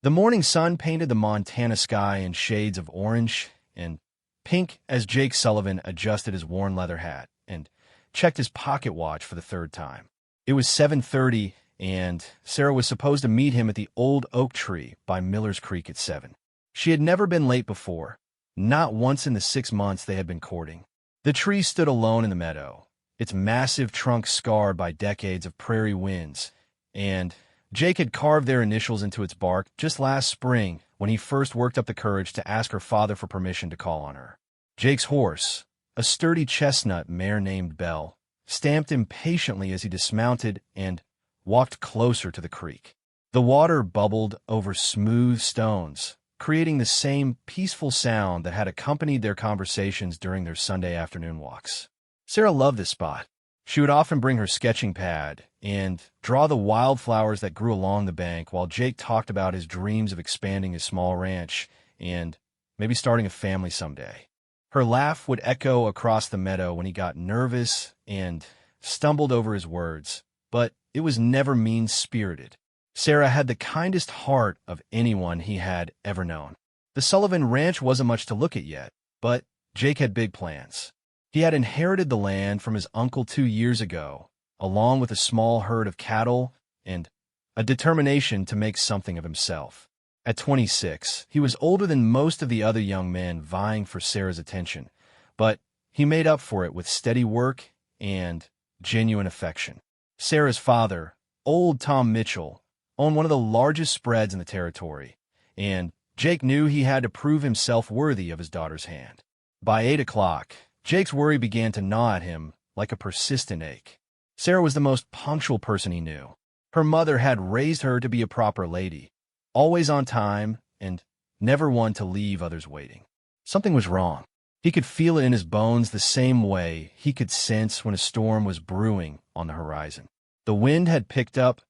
The morning sun painted the Montana sky in shades of orange and pink as Jake Sullivan adjusted his worn leather hat and checked his pocket watch for the third time. It was 7:30, and Sarah was supposed to meet him at the old oak tree by Miller's Creek at 7. She had never been late before, not once in the 6 months they had been courting. The tree stood alone in the meadow, its massive trunk scarred by decades of prairie winds, and Jake had carved their initials into its bark just last spring when he first worked up the courage to ask her father for permission to call on her. Jake's horse, a sturdy chestnut mare named Belle, stamped impatiently as he dismounted and walked closer to the creek. The water bubbled over smooth stones, creating the same peaceful sound that had accompanied their conversations during their Sunday afternoon walks. Sarah loved this spot. She would often bring her sketching pad and draw the wildflowers that grew along the bank while Jake talked about his dreams of expanding his small ranch and maybe starting a family someday. Her laugh would echo across the meadow when he got nervous and stumbled over his words, but it was never mean-spirited. Sarah had the kindest heart of anyone he had ever known. The Sullivan Ranch wasn't much to look at yet, but Jake had big plans. He had inherited the land from his uncle 2 years ago, along with a small herd of cattle and a determination to make something of himself. At 26, he was older than most of the other young men vying for Sarah's attention, but he made up for it with steady work and genuine affection. Sarah's father, old Tom Mitchell, owned one of the largest spreads in the territory, and Jake knew he had to prove himself worthy of his daughter's hand. By 8 o'clock, Jake's worry began to gnaw at him like a persistent ache. Sarah was the most punctual person he knew. Her mother had raised her to be a proper lady, always on time and never one to leave others waiting. Something was wrong. He could feel it in his bones the same way he could sense when a storm was brewing on the horizon. The wind had picked up,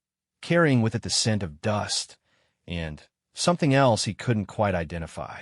carrying with it the scent of dust and something else he couldn't quite identify.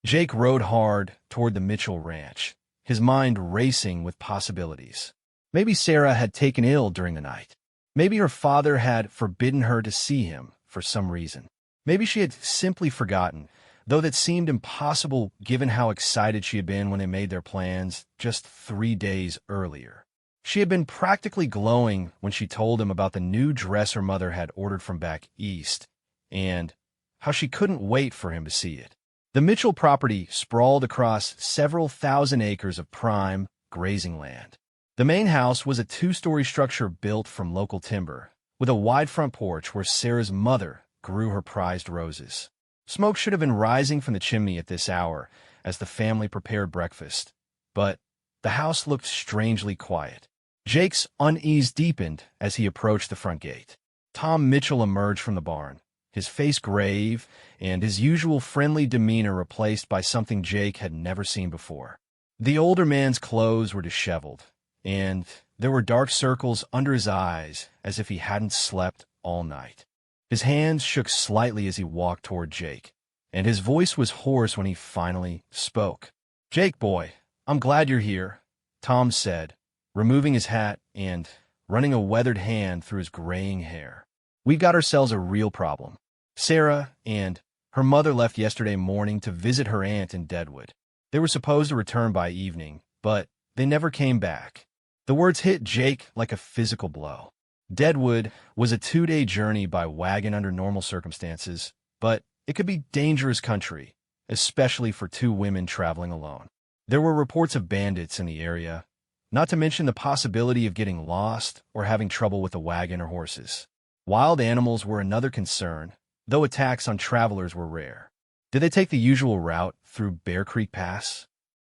Jake rode hard toward the Mitchell Ranch, his mind racing with possibilities. Maybe Sarah had taken ill during the night. Maybe her father had forbidden her to see him for some reason. Maybe she had simply forgotten, though that seemed impossible given how excited she had been when they made their plans just 3 days earlier. She had been practically glowing when she told him about the new dress her mother had ordered from back east, and how she couldn't wait for him to see it. The Mitchell property sprawled across several thousand acres of prime, grazing land. The main house was a 2-story structure built from local timber, with a wide front porch where Sarah's mother grew her prized roses. Smoke should have been rising from the chimney at this hour as the family prepared breakfast, but the house looked strangely quiet. Jake's unease deepened as he approached the front gate. Tom Mitchell emerged from the barn, his face grave and his usual friendly demeanor replaced by something Jake had never seen before. The older man's clothes were disheveled, and there were dark circles under his eyes as if he hadn't slept all night. His hands shook slightly as he walked toward Jake, and his voice was hoarse when he finally spoke. "Jake, boy, I'm glad you're here," Tom said, removing his hat and running a weathered hand through his graying hair. "We've got ourselves a real problem. Sarah and her mother left yesterday morning to visit her aunt in Deadwood. They were supposed to return by evening, but they never came back." The words hit Jake like a physical blow. Deadwood was a 2-day journey by wagon under normal circumstances, but it could be dangerous country, especially for 2 women traveling alone. There were reports of bandits in the area, not to mention the possibility of getting lost or having trouble with a wagon or horses. Wild animals were another concern, though attacks on travelers were rare. Did they take the usual route through Bear Creek Pass?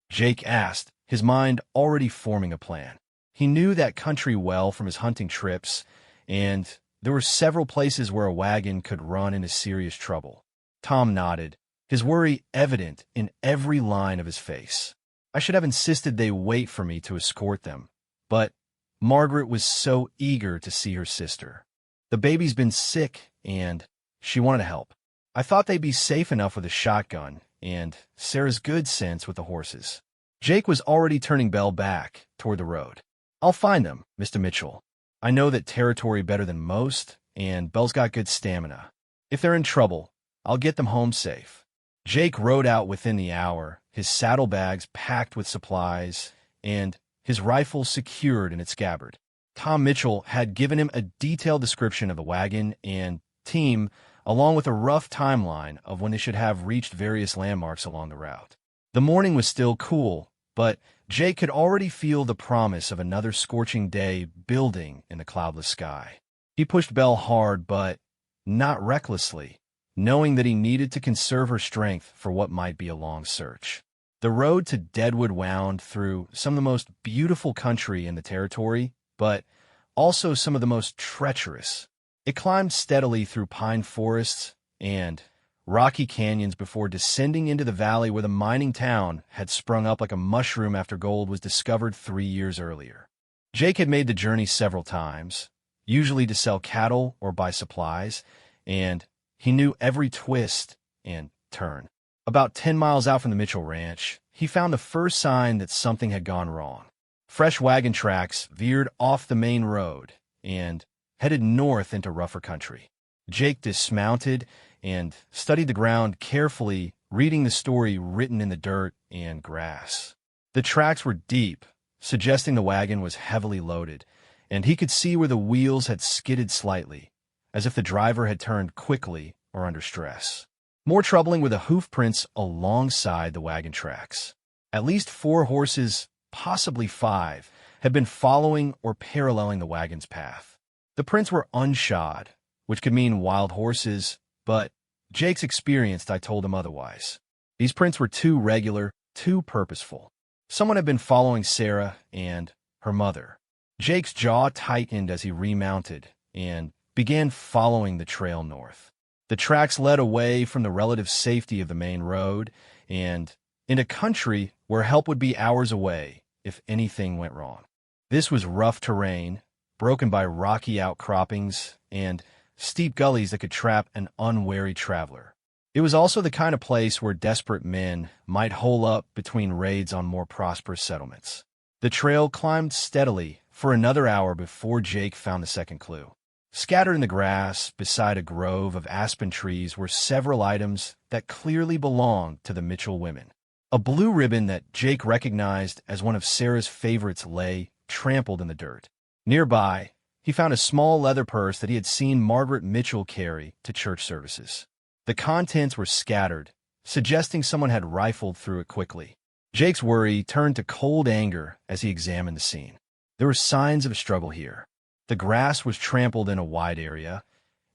Jake asked, his mind already forming a plan. He knew that country well from his hunting trips, and there were several places where a wagon could run into serious trouble. Tom nodded, his worry evident in every line of his face. "I should have insisted they wait for me to escort them, but Margaret was so eager to see her sister. The baby's been sick, and she wanted to help. I thought they'd be safe enough with a shotgun, and Sarah's good sense with the horses." Jake was already turning Belle back toward the road. "I'll find them, Mr. Mitchell. I know that territory better than most, and Belle's got good stamina. If they're in trouble, I'll get them home safe. Jake rode out within the hour, his saddlebags packed with supplies, and his rifle secured in its scabbard. Tom Mitchell had given him a detailed description of the wagon and team, along with a rough timeline of when they should have reached various landmarks along the route. The morning was still cool, but Jake could already feel the promise of another scorching day building in the cloudless sky. He pushed Belle hard, but not recklessly, knowing that he needed to conserve her strength for what might be a long search. The road to Deadwood wound through some of the most beautiful country in the territory, but also some of the most treacherous. It climbed steadily through pine forests and rocky canyons before descending into the valley where the mining town had sprung up like a mushroom after gold was discovered 3 years earlier. Jake had made the journey several times, usually to sell cattle or buy supplies, and he knew every twist and turn. About 10 miles out from the Mitchell Ranch, he found the first sign that something had gone wrong. Fresh wagon tracks veered off the main road and headed north into rougher country. Jake dismounted and studied the ground carefully, reading the story written in the dirt and grass. The tracks were deep, suggesting the wagon was heavily loaded, and he could see where the wheels had skidded slightly, as if the driver had turned quickly or under stress. More troubling were the hoof prints alongside the wagon tracks. At least 4 horses, possibly 5, had been following or paralleling the wagon's path. The prints were unshod, which could mean wild horses, but Jake's experienced I told him otherwise. These prints were too regular, too purposeful. Someone had been following Sarah and her mother. Jake's jaw tightened as he remounted and began following the trail north. The tracks led away from the relative safety of the main road and into country where help would be hours away if anything went wrong. This was rough terrain, broken by rocky outcroppings and steep gullies that could trap an unwary traveler. It was also the kind of place where desperate men might hole up between raids on more prosperous settlements. The trail climbed steadily for another hour before Jake found the second clue. Scattered in the grass beside a grove of aspen trees were several items that clearly belonged to the Mitchell women. A blue ribbon that Jake recognized as one of Sarah's favorites lay trampled in the dirt. Nearby, he found a small leather purse that he had seen Margaret Mitchell carry to church services. The contents were scattered, suggesting someone had rifled through it quickly. Jake's worry turned to cold anger as he examined the scene. There were signs of a struggle here. The grass was trampled in a wide area,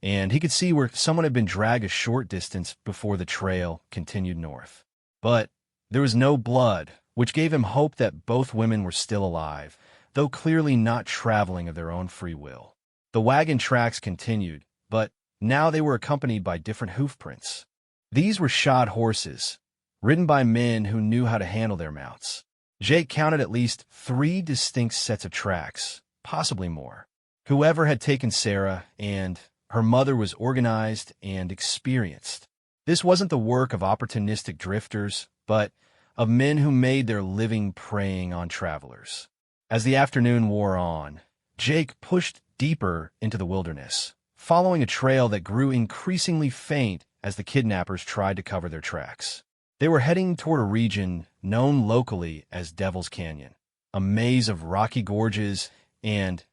and he could see where someone had been dragged a short distance before the trail continued north. But there was no blood, which gave him hope that both women were still alive, though clearly not traveling of their own free will. The wagon tracks continued, but now they were accompanied by different hoof prints. These were shod horses, ridden by men who knew how to handle their mounts. Jake counted at least 3 distinct sets of tracks, possibly more. Whoever had taken Sarah and her mother was organized and experienced. This wasn't the work of opportunistic drifters, but of men who made their living preying on travelers. As the afternoon wore on, Jake pushed deeper into the wilderness, following a trail that grew increasingly faint as the kidnappers tried to cover their tracks. They were heading toward a region known locally as Devil's Canyon, a maze of rocky gorges and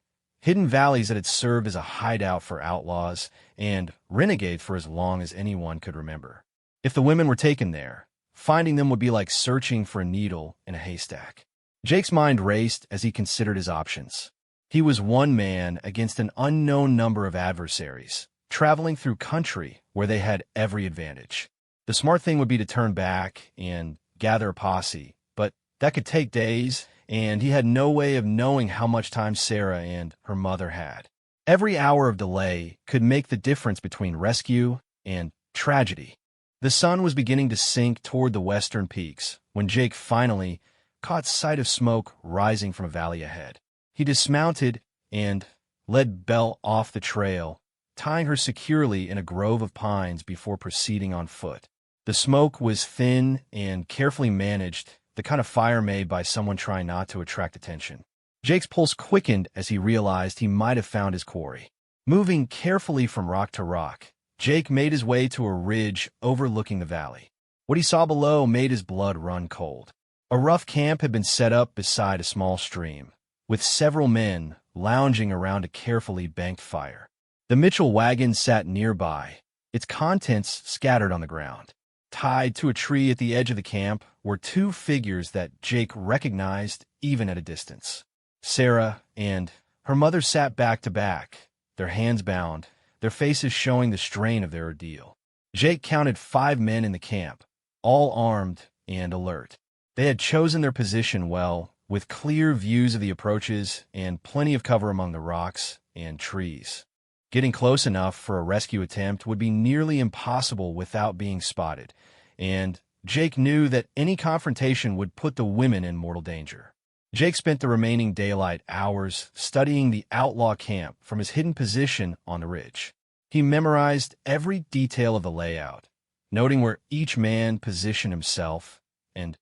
hidden valleys that had served as a hideout for outlaws and renegades for as long as anyone could remember. If the women were taken there, finding them would be like searching for a needle in a haystack. Jake's mind raced as he considered his options. He was one man against an unknown number of adversaries, traveling through country where they had every advantage. The smart thing would be to turn back and gather a posse, but that could take days, and he had no way of knowing how much time Sarah and her mother had. Every hour of delay could make the difference between rescue and tragedy. The sun was beginning to sink toward the western peaks when Jake finally caught sight of smoke rising from a valley ahead. He dismounted and led Belle off the trail, tying her securely in a grove of pines before proceeding on foot. The smoke was thin and carefully managed, the kind of fire made by someone trying not to attract attention. Jake's pulse quickened as he realized he might have found his quarry. Moving carefully from rock to rock, Jake made his way to a ridge overlooking the valley. What he saw below made his blood run cold. A rough camp had been set up beside a small stream, with several men lounging around a carefully banked fire. The Mitchell wagon sat nearby, its contents scattered on the ground. Tied to a tree at the edge of the camp were two figures that Jake recognized even at a distance. Sarah and her mother sat back to back, their hands bound, their faces showing the strain of their ordeal. Jake counted 5 men in the camp, all armed and alert. They had chosen their position well, with clear views of the approaches and plenty of cover among the rocks and trees. Getting close enough for a rescue attempt would be nearly impossible without being spotted, and Jake knew that any confrontation would put the women in mortal danger. Jake spent the remaining daylight hours studying the outlaw camp from his hidden position on the ridge. He memorized every detail of the layout, noting where each man positioned himself and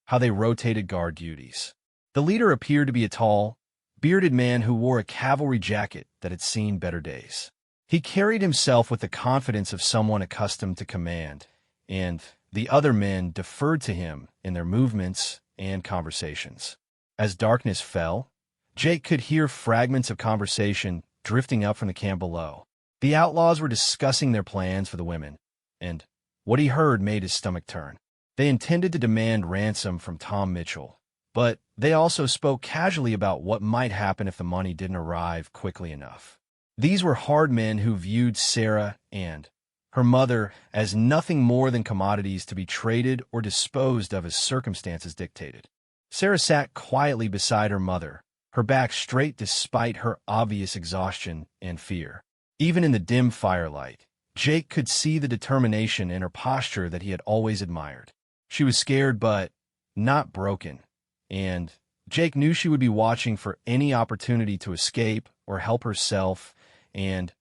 how they rotated guard duties. The leader appeared to be a tall, bearded man who wore a cavalry jacket that had seen better days. He carried himself with the confidence of someone accustomed to command, and the other men deferred to him in their movements and conversations. As darkness fell, Jake could hear fragments of conversation drifting up from the camp below. The outlaws were discussing their plans for the women, and what he heard made his stomach turn. They intended to demand ransom from Tom Mitchell, but they also spoke casually about what might happen if the money didn't arrive quickly enough. These were hard men who viewed Sarah and her mother as nothing more than commodities to be traded or disposed of as circumstances dictated. Sarah sat quietly beside her mother, her back straight despite her obvious exhaustion and fear. Even in the dim firelight, Jake could see the determination in her posture that he had always admired. She was scared but not broken, and Jake knew she would be watching for any opportunity to escape or help herself and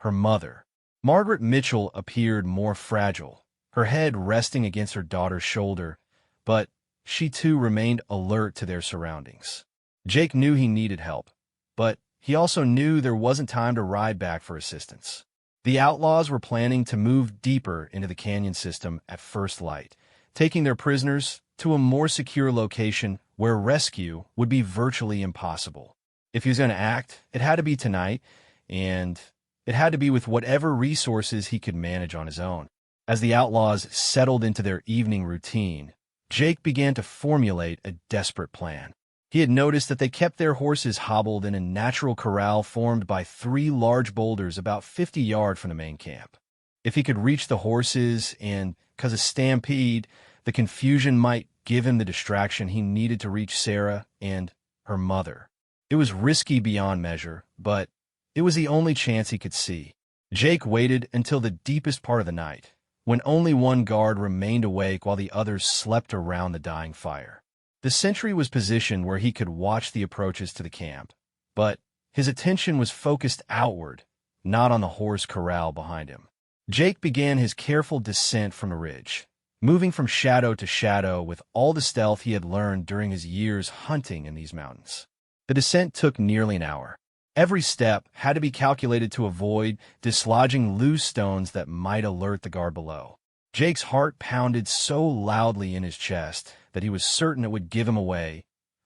her mother. Margaret Mitchell appeared more fragile, her head resting against her daughter's shoulder, but she too remained alert to their surroundings. Jake knew he needed help, but he also knew there wasn't time to ride back for assistance. The outlaws were planning to move deeper into the canyon system at first light, taking their prisoners to a more secure location where rescue would be virtually impossible. If he was going to act, it had to be tonight, and it had to be with whatever resources he could manage on his own. As the outlaws settled into their evening routine, Jake began to formulate a desperate plan. He had noticed that they kept their horses hobbled in a natural corral formed by 3 large boulders about 50 yards from the main camp. If he could reach the horses and cause a stampede, the confusion might give him the distraction he needed to reach Sarah and her mother. It was risky beyond measure, but it was the only chance he could see. Jake waited until the deepest part of the night, when only one guard remained awake while the others slept around the dying fire. The sentry was positioned where he could watch the approaches to the camp, but his attention was focused outward, not on the horse corral behind him. Jake began his careful descent from the ridge, moving from shadow to shadow with all the stealth he had learned during his years hunting in these mountains. The descent took nearly an hour. Every step had to be calculated to avoid dislodging loose stones that might alert the guard below. Jake's heart pounded so loudly in his chest that he was certain it would give him away,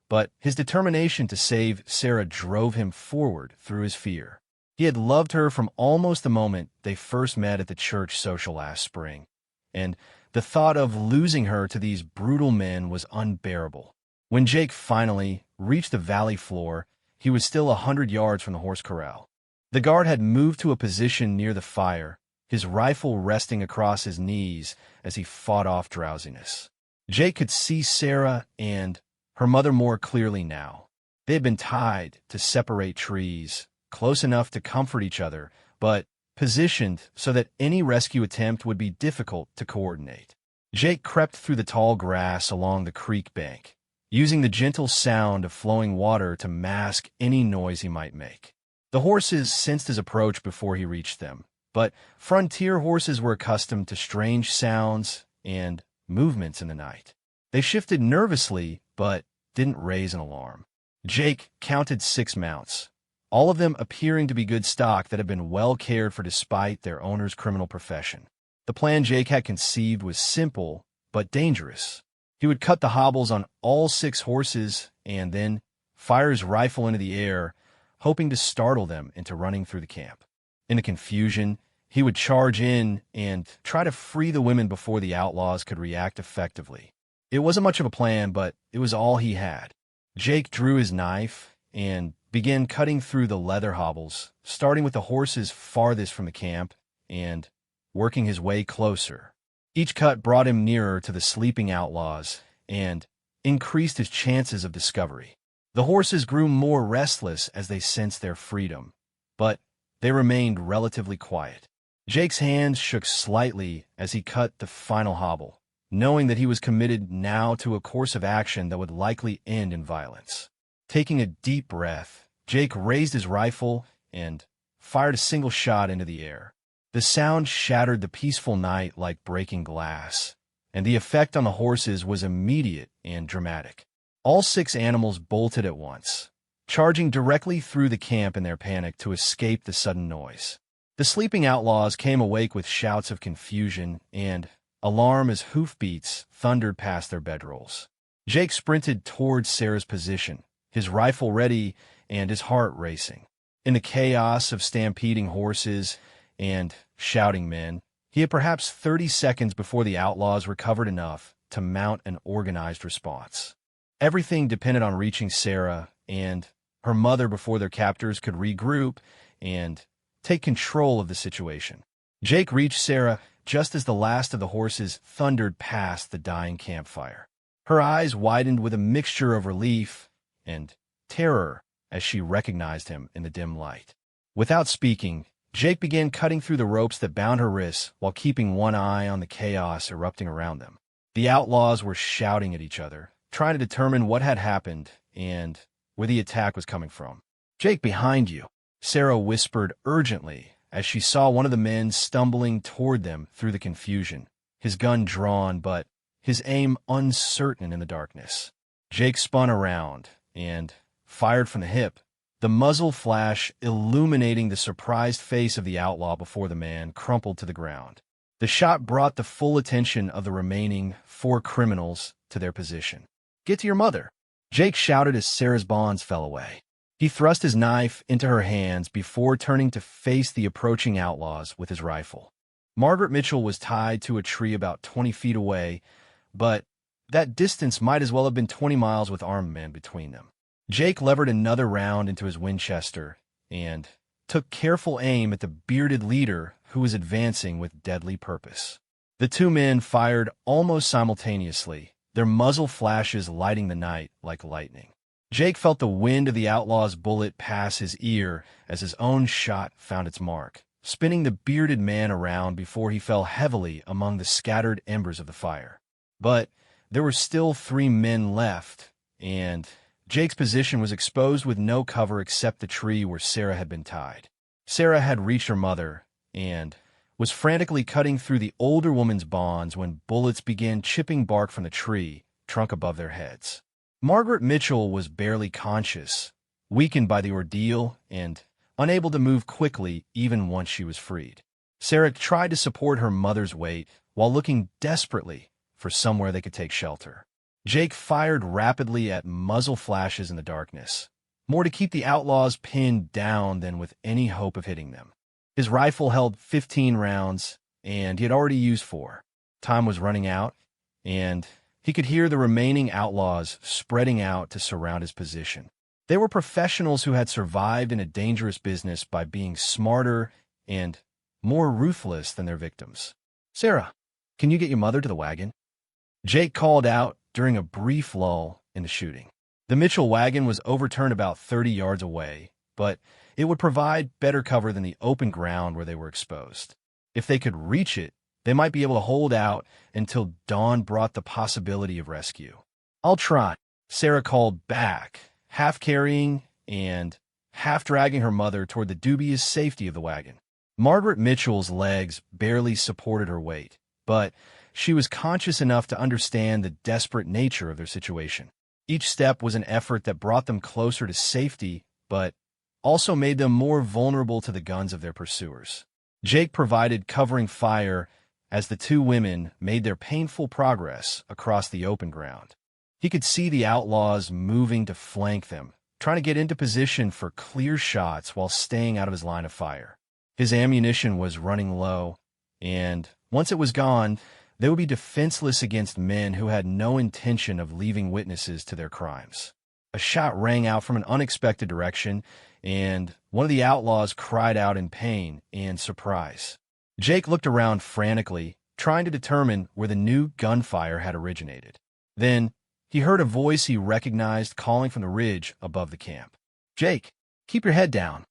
but his determination to save Sarah drove him forward through his fear. He had loved her from almost the moment they first met at the church social last spring, and the thought of losing her to these brutal men was unbearable. When Jake finally reached the valley floor, he was still 100 yards from the horse corral. The guard had moved to a position near the fire, his rifle resting across his knees as he fought off drowsiness. Jake could see Sarah and her mother more clearly now. They had been tied to separate trees, close enough to comfort each other, but positioned so that any rescue attempt would be difficult to coordinate. Jake crept through the tall grass along the creek bank, using the gentle sound of flowing water to mask any noise he might make. The horses sensed his approach before he reached them, but frontier horses were accustomed to strange sounds and movements in the night. They shifted nervously, but didn't raise an alarm. Jake counted 6 mounts, all of them appearing to be good stock that had been well cared for despite their owner's criminal profession. The plan Jake had conceived was simple, but dangerous. He would cut the hobbles on all 6 horses and then fire his rifle into the air, hoping to startle them into running through the camp. In the confusion, he would charge in and try to free the women before the outlaws could react effectively. It wasn't much of a plan, but it was all he had. Jake drew his knife and began cutting through the leather hobbles, starting with the horses farthest from the camp and working his way closer. Each cut brought him nearer to the sleeping outlaws and increased his chances of discovery. The horses grew more restless as they sensed their freedom, but they remained relatively quiet. Jake's hands shook slightly as he cut the final hobble, knowing that he was committed now to a course of action that would likely end in violence. Taking a deep breath, Jake raised his rifle and fired a single shot into the air. The sound shattered the peaceful night like breaking glass, and the effect on the horses was immediate and dramatic. All 6 animals bolted at once, charging directly through the camp in their panic to escape the sudden noise. The sleeping outlaws came awake with shouts of confusion and alarm as hoofbeats thundered past their bedrolls. Jake sprinted towards Sarah's position, his rifle ready and his heart racing. In the chaos of stampeding horses and shouting men, he had perhaps 30 seconds before the outlaws recovered enough to mount an organized response. Everything depended on reaching Sarah and her mother before their captors could regroup and take control of the situation. Jake reached Sarah just as the last of the horses thundered past the dying campfire. Her eyes widened with a mixture of relief and terror as she recognized him in the dim light. Without speaking, Jake began cutting through the ropes that bound her wrists while keeping one eye on the chaos erupting around them. The outlaws were shouting at each other, trying to determine what had happened and where the attack was coming from. "Jake, behind you," Sarah whispered urgently as she saw one of the men stumbling toward them through the confusion, his gun drawn but his aim uncertain in the darkness. Jake spun around and fired from the hip, the muzzle flash illuminating the surprised face of the outlaw before the man crumpled to the ground. The shot brought the full attention of the remaining 4 criminals to their position. "Get to your mother," Jake shouted as Sarah's bonds fell away. He thrust his knife into her hands before turning to face the approaching outlaws with his rifle. Margaret Mitchell was tied to a tree about 20 feet away, but that distance might as well have been 20 miles with armed men between them. Jake levered another round into his Winchester and took careful aim at the bearded leader who was advancing with deadly purpose. The 2 men fired almost simultaneously, their muzzle flashes lighting the night like lightning. Jake felt the wind of the outlaw's bullet pass his ear as his own shot found its mark, spinning the bearded man around before he fell heavily among the scattered embers of the fire. But there were still 3 men left, and Jake's position was exposed with no cover except the tree where Sarah had been tied. Sarah had reached her mother and was frantically cutting through the older woman's bonds when bullets began chipping bark from the tree, trunk above their heads. Margaret Mitchell was barely conscious, weakened by the ordeal and unable to move quickly even once she was freed. Sarah tried to support her mother's weight while looking desperately for somewhere they could take shelter. Jake fired rapidly at muzzle flashes in the darkness, more to keep the outlaws pinned down than with any hope of hitting them. His rifle held 15 rounds, and he had already used 4. Time was running out, and he could hear the remaining outlaws spreading out to surround his position. They were professionals who had survived in a dangerous business by being smarter and more ruthless than their victims. "Sarah, can you get your mother to the wagon?" Jake called out during a brief lull in the shooting. The Mitchell wagon was overturned about 30 yards away, but it would provide better cover than the open ground where they were exposed. If they could reach it, they might be able to hold out until dawn brought the possibility of rescue. "I'll try," Sarah called back, half carrying and half dragging her mother toward the dubious safety of the wagon. Margaret Mitchell's legs barely supported her weight, but she was conscious enough to understand the desperate nature of their situation. Each step was an effort that brought them closer to safety, but also made them more vulnerable to the guns of their pursuers. Jake provided covering fire as the two women made their painful progress across the open ground. He could see the outlaws moving to flank them, trying to get into position for clear shots while staying out of his line of fire. His ammunition was running low, and once it was gone, they would be defenseless against men who had no intention of leaving witnesses to their crimes. A shot rang out from an unexpected direction, and one of the outlaws cried out in pain and surprise. Jake looked around frantically, trying to determine where the new gunfire had originated. Then, he heard a voice he recognized calling from the ridge above the camp. "Jake, keep your head down."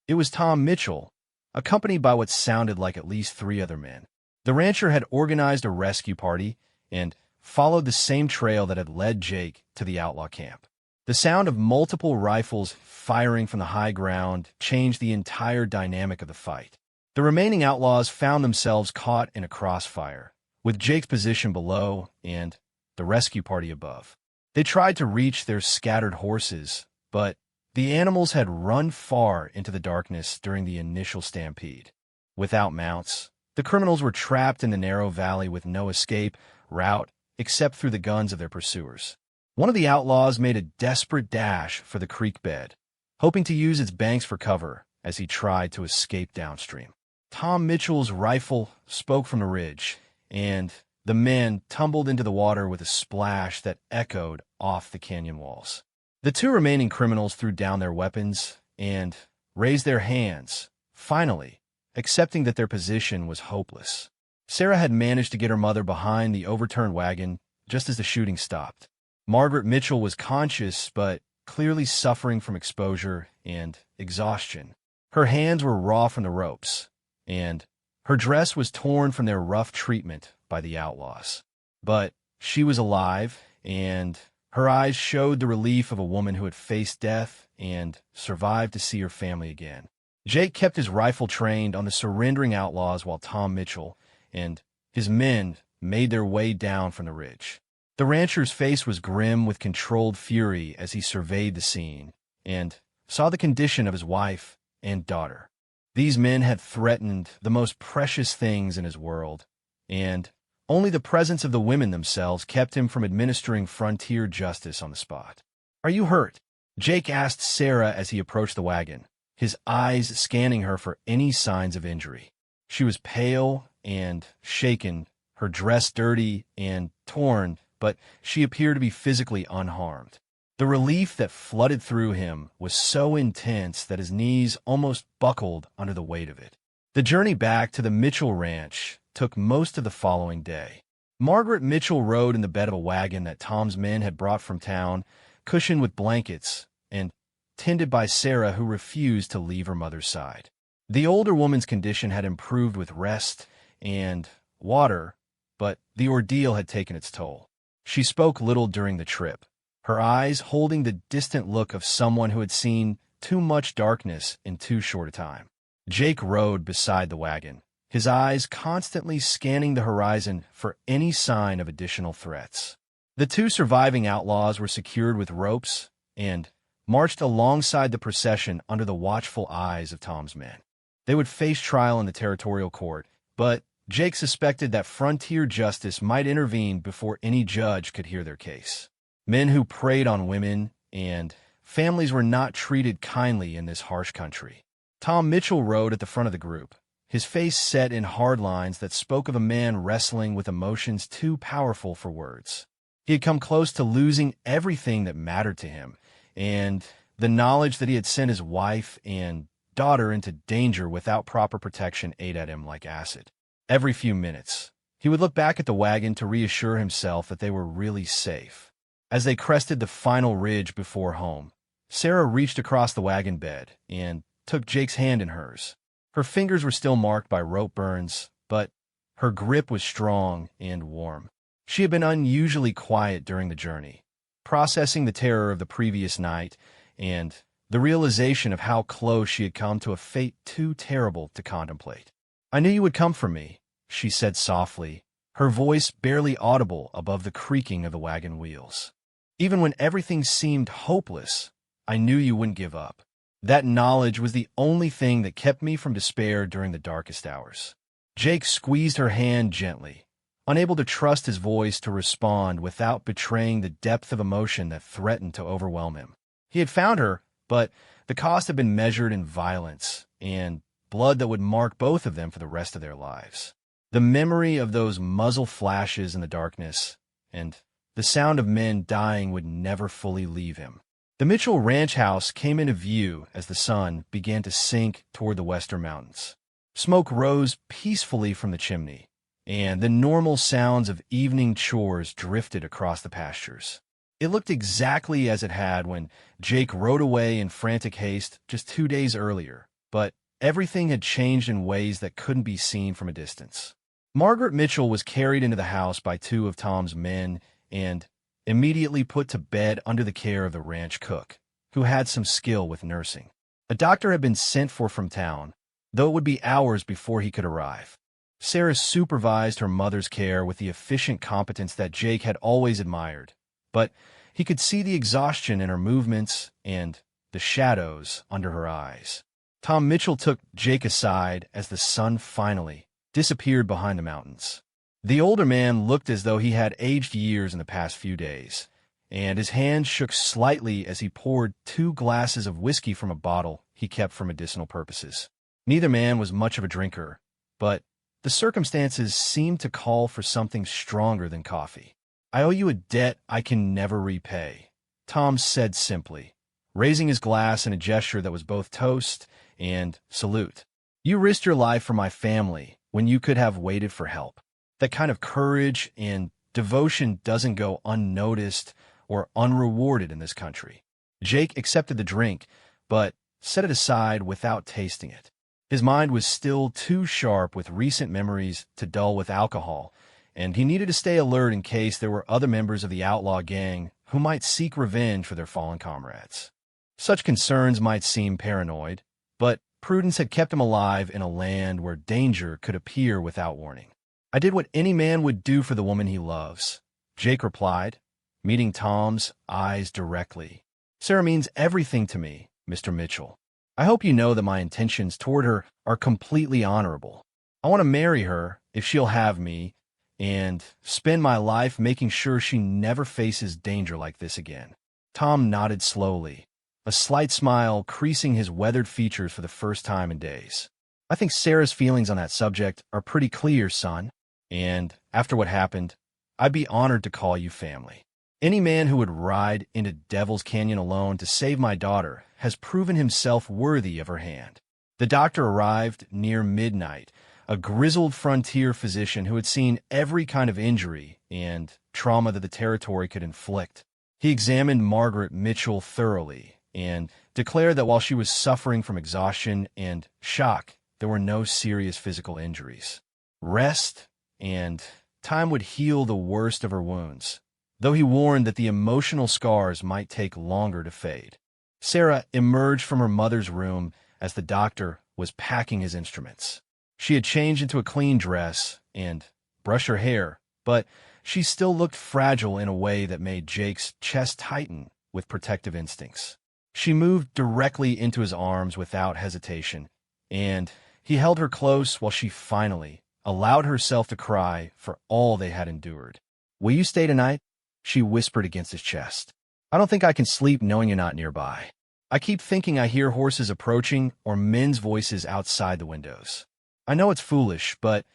It was Tom Mitchell, accompanied by what sounded like at least 3 other men. The rancher had organized a rescue party and followed the same trail that had led Jake to the outlaw camp. The sound of multiple rifles firing from the high ground changed the entire dynamic of the fight. The remaining outlaws found themselves caught in a crossfire, with Jake's position below and the rescue party above. They tried to reach their scattered horses, but the animals had run far into the darkness during the initial stampede. Without mounts, the criminals were trapped in the narrow valley with no escape route except through the guns of their pursuers. One of the outlaws made a desperate dash for the creek bed, hoping to use its banks for cover as he tried to escape downstream. Tom Mitchell's rifle spoke from the ridge, and the men tumbled into the water with a splash that echoed off the canyon walls. The 2 remaining criminals threw down their weapons and raised their hands, finally accepting that their position was hopeless. Sarah had managed to get her mother behind the overturned wagon just as the shooting stopped. Margaret Mitchell was conscious but clearly suffering from exposure and exhaustion. Her hands were raw from the ropes, and her dress was torn from their rough treatment by the outlaws. But she was alive, and her eyes showed the relief of a woman who had faced death and survived to see her family again. Jake kept his rifle trained on the surrendering outlaws while Tom Mitchell and his men made their way down from the ridge. The rancher's face was grim with controlled fury as he surveyed the scene and saw the condition of his wife and daughter. These men had threatened the most precious things in his world, and only the presence of the women themselves kept him from administering frontier justice on the spot. "Are you hurt?" Jake asked Sarah as he approached the wagon, his eyes scanning her for any signs of injury. She was pale and shaken, her dress dirty and torn, but she appeared to be physically unharmed. The relief that flooded through him was so intense that his knees almost buckled under the weight of it. The journey back to the Mitchell Ranch took most of the following day. Margaret Mitchell rode in the bed of a wagon that Tom's men had brought from town, cushioned with blankets and tended by Sarah, who refused to leave her mother's side. The older woman's condition had improved with rest and water, but the ordeal had taken its toll. She spoke little during the trip, her eyes holding the distant look of someone who had seen too much darkness in too short a time. Jake rode beside the wagon, his eyes constantly scanning the horizon for any sign of additional threats. The 2 surviving outlaws were secured with ropes and marched alongside the procession under the watchful eyes of Tom's men. They would face trial in the territorial court, but Jake suspected that frontier justice might intervene before any judge could hear their case. Men who preyed on women and families were not treated kindly in this harsh country. Tom Mitchell rode at the front of the group, his face set in hard lines that spoke of a man wrestling with emotions too powerful for words. He had come close to losing everything that mattered to him, and the knowledge that he had sent his wife and daughter into danger without proper protection ate at him like acid. Every few minutes, he would look back at the wagon to reassure himself that they were really safe. As they crested the final ridge before home, Sarah reached across the wagon bed and took Jake's hand in hers. Her fingers were still marked by rope burns, but her grip was strong and warm. She had been unusually quiet during the journey, processing the terror of the previous night and the realization of how close she had come to a fate too terrible to contemplate. "I knew you would come for me," she said softly, her voice barely audible above the creaking of the wagon wheels. "Even when everything seemed hopeless, I knew you wouldn't give up." That knowledge was the only thing that kept me from despair during the darkest hours. Jake squeezed her hand gently, unable to trust his voice to respond without betraying the depth of emotion that threatened to overwhelm him. He had found her, but the cost had been measured in violence and blood that would mark both of them for the rest of their lives. The memory of those muzzle flashes in the darkness and the sound of men dying would never fully leave him. The Mitchell ranch house came into view as the sun began to sink toward the western mountains. Smoke rose peacefully from the chimney, and the normal sounds of evening chores drifted across the pastures. It looked exactly as it had when Jake rode away in frantic haste just 2 days earlier, but everything had changed in ways that couldn't be seen from a distance. Margaret Mitchell was carried into the house by 2 of Tom's men and immediately put to bed under the care of the ranch cook, who had some skill with nursing. A doctor had been sent for from town, though it would be hours before he could arrive. Sarah supervised her mother's care with the efficient competence that Jake had always admired, but he could see the exhaustion in her movements and the shadows under her eyes. Tom Mitchell took Jake aside as the sun finally disappeared behind the mountains. The older man looked as though he had aged years in the past few days, and his hand shook slightly as he poured 2 glasses of whiskey from a bottle he kept for medicinal purposes. Neither man was much of a drinker, but the circumstances seemed to call for something stronger than coffee. "I owe you a debt I can never repay," Tom said simply, raising his glass in a gesture that was both toast and salute. "You risked your life for my family when you could have waited for help. That kind of courage and devotion doesn't go unnoticed or unrewarded in this country." Jake accepted the drink, but set it aside without tasting it. His mind was still too sharp with recent memories to dull with alcohol, and he needed to stay alert in case there were other members of the outlaw gang who might seek revenge for their fallen comrades. Such concerns might seem paranoid, but prudence had kept him alive in a land where danger could appear without warning. "I did what any man would do for the woman he loves," Jake replied, meeting Tom's eyes directly. "Sarah means everything to me, Mr. Mitchell. I hope you know that my intentions toward her are completely honorable. I want to marry her, if she'll have me, and spend my life making sure she never faces danger like this again." Tom nodded slowly, a slight smile creasing his weathered features for the first time in days. "I think Sarah's feelings on that subject are pretty clear, son. And after what happened, I'd be honored to call you family. Any man who would ride into Devil's Canyon alone to save my daughter has proven himself worthy of her hand." The doctor arrived near midnight, a grizzled frontier physician who had seen every kind of injury and trauma that the territory could inflict. He examined Margaret Mitchell thoroughly and declared that while she was suffering from exhaustion and shock, there were no serious physical injuries. Rest and time would heal the worst of her wounds, though he warned that the emotional scars might take longer to fade. Sarah emerged from her mother's room as the doctor was packing his instruments. She had changed into a clean dress and brushed her hair, but she still looked fragile in a way that made Jake's chest tighten with protective instincts. She moved directly into his arms without hesitation, and he held her close while she finally allowed herself to cry for all they had endured. "Will you stay tonight?" she whispered against his chest. "I don't think I can sleep knowing you're not nearby. I keep thinking I hear horses approaching or men's voices outside the windows. I know it's foolish, but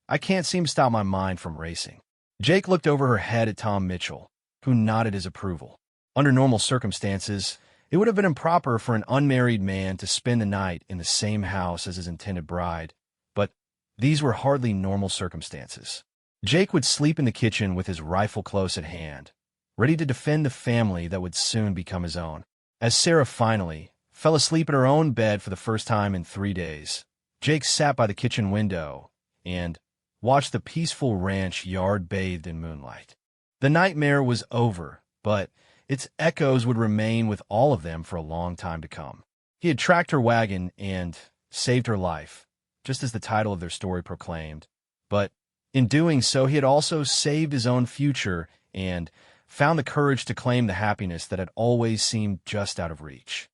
I can't seem to stop my mind from racing." Jake looked over her head at Tom Mitchell, who nodded his approval. Under normal circumstances, it would have been improper for an unmarried man to spend the night in the same house as his intended bride, but these were hardly normal circumstances. Jake would sleep in the kitchen with his rifle close at hand, ready to defend the family that would soon become his own. As Sarah finally fell asleep in her own bed for the first time in 3 days, Jake sat by the kitchen window and watched the peaceful ranch yard bathed in moonlight. The nightmare was over, but its echoes would remain with all of them for a long time to come. He had tracked her wagon and saved her life, just as the title of their story proclaimed, but in doing so he had also saved his own future and found the courage to claim the happiness that had always seemed just out of reach.